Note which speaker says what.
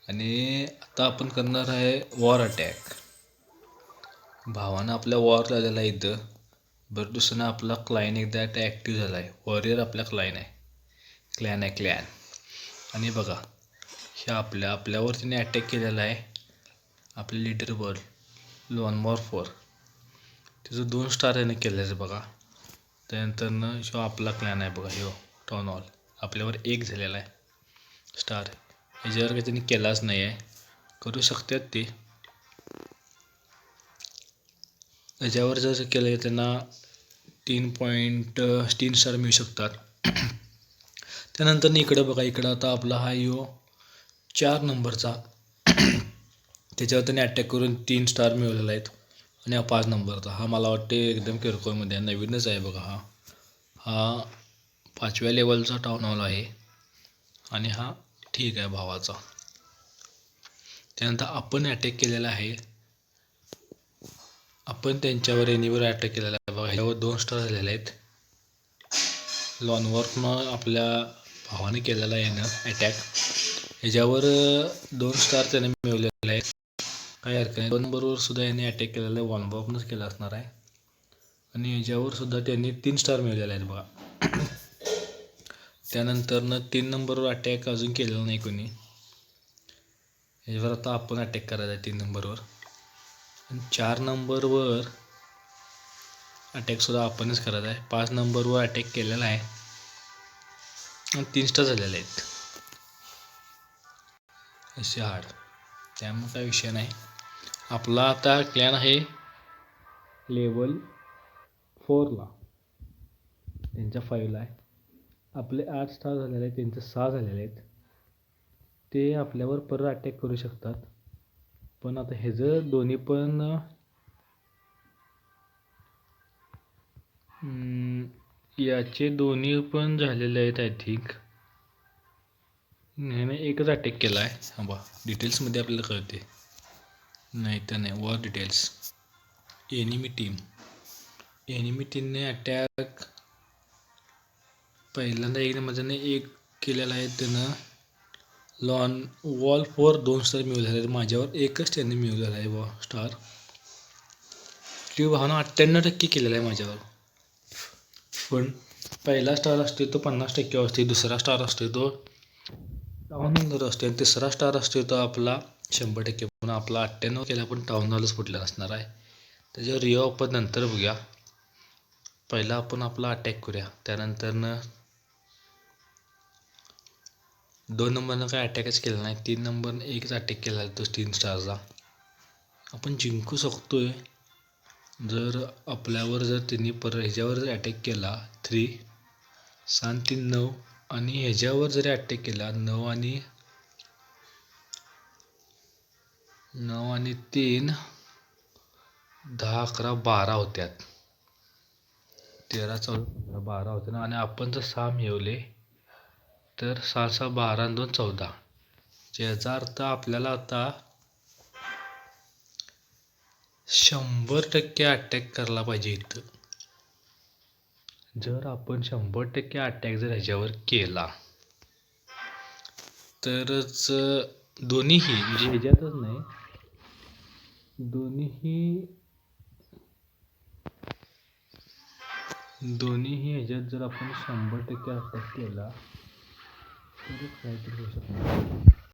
Speaker 1: आणि आता आपण करणार आहे वॉर अटॅक. भावानं आपल्या वॉर झालेला आहे इथं. बरं दुसरं आपला क्लायन एकदा ॲक्टिव्ह झाला आहे. वॉरियर आपला क्लॅन आहे. आणि बघा हे आपल्यावर तिने अटॅक केलेला आहे. आपले लीडरवर लॉन वॉर 4 तिचं 2 स्टार याने केलं आहे बघा. त्यानंतरनं जो आपला क्लॅन आहे बघा ह्यो टाउन हॉल आपल्यावर 1 झालेला आहे स्टार. ह्याच्यावर काही त्यांनी केलाच नाही आहे. करू शकतात ते. याच्यावर जर केलं आहे त्यांना 3 स्टार मिळू शकतात. त्यानंतर इकडं बघा, इकडं आता आपला हा 4 नंबरचा त्याच्यावर त्यांनी अटॅक करून 3 स्टार मिळवलेला आहेत. आणि हा 5 नंबरचा हा मला वाटते एकदम किरकोळमध्ये नवीनच आहे बघा. हा 5व्या लेवलचा टाउन हॉल आहे. आणि हा ठीक आहे भावाचा. त्यानंतर आपण अटॅक केलेला आहे. आपण त्यांच्यावर एनिवर अटॅक केलेला आहे बघा. ह्यावर 2 स्टार झालेले आहेत. लॉनवॉर्कनं आपल्या भावाने केलेला आहे ना अटॅक. ह्याच्यावर 2 स्टार त्याने मिळवलेले आहेत. काही हरकत नाही. 2 नंबरवर सुद्धा याने अटॅक केलेला आहे. वॉनवॉर्कनंच केला असणार आहे. आणि ह्याच्यावर सुद्धा त्यांनी 3 स्टार मिळवलेले आहेत बघा. त्यानंतरनं 3 नंबरवर अटॅक अजून केलेला नाही कोणी. ह्याच्यावर आता आपण अटॅक करायचा आहे 3 नंबरवर. आणि 4 नंबरवर अटॅकसुद्धा आपणच करायचा आहे. 5 नंबरवर अटॅक केलेला आहे आणि 3 स्टार झालेले आहेत असे हार्ड. त्यामुळे काही विषय नाही. आपला आता क्लॅन आहे लेवल 4ला. त्यांच्या 5ला आहे. आपले 8 स्टार झालेले आहेत. त्यांचे 6 झालेले आहेत. ते आपल्यावर परत अटॅक करू शकतात. पण आता ह्याचं दोन्ही पण याचे दोन्ही पण झालेले आहेत आय थिंक. ह्याने एकच अटॅक केला आहे. हां बा डिटेल्समध्ये आपल्याला कळते. नाही तर नाही. वॉर डिटेल्स एनिमी टीमने अटॅक पहिल्यांदा एक नंबरने 1 केलेला आहे. त्यानं लॉन वॉल 4 2 स्टार मिळवलेले आहेत. माझ्यावर एकच त्याने मिळवलेला आहे बा स्टार. ती भावना 98% केलेला आहे माझ्यावर. पण पहिला स्टार असतो तो 50% असते. दुसरा स्टार असतो तो टाउन हॉलवर असते. आणि तिसरा स्टार असतो तो आपला 100%. पण आपला 98 केला पण टाउन हॉलच फुटला असणार आहे. त्याच्यावर रिओ आपण नंतर बघूया. पहिला आपण आपला अटॅक करूया. त्यानंतरनं 2 नंबरनं काय अटॅकच केला नाही. 3 नंबरनं एकच अटॅक केला आहे तो 3 स्टारचा. आपण जिंकू शकतोय जर आपल्यावर जर त्यांनी परत ह्याच्यावर जर अटॅक केला 3 6 3 9 आणि ह्याच्यावर जरी अटॅक केला 9 आणि 3 10 11 12 होत्यात. 13 14 12 होते आणि आपण जर 6 मिळवले तर 6 6 12 आणि 2 14. याचा अर्थ आपल्याला आता 100% अटॅक करायला पाहिजे इथं. जर आपण 100% अटॅक जर ह्याच्यावर केला तरच दोन्हीही म्हणजे ह्याच्यातच नाही दोन्हीही ह्याच्यात जर आपण 100% अटॅक केला तरच काहीतरी होऊ शकतो.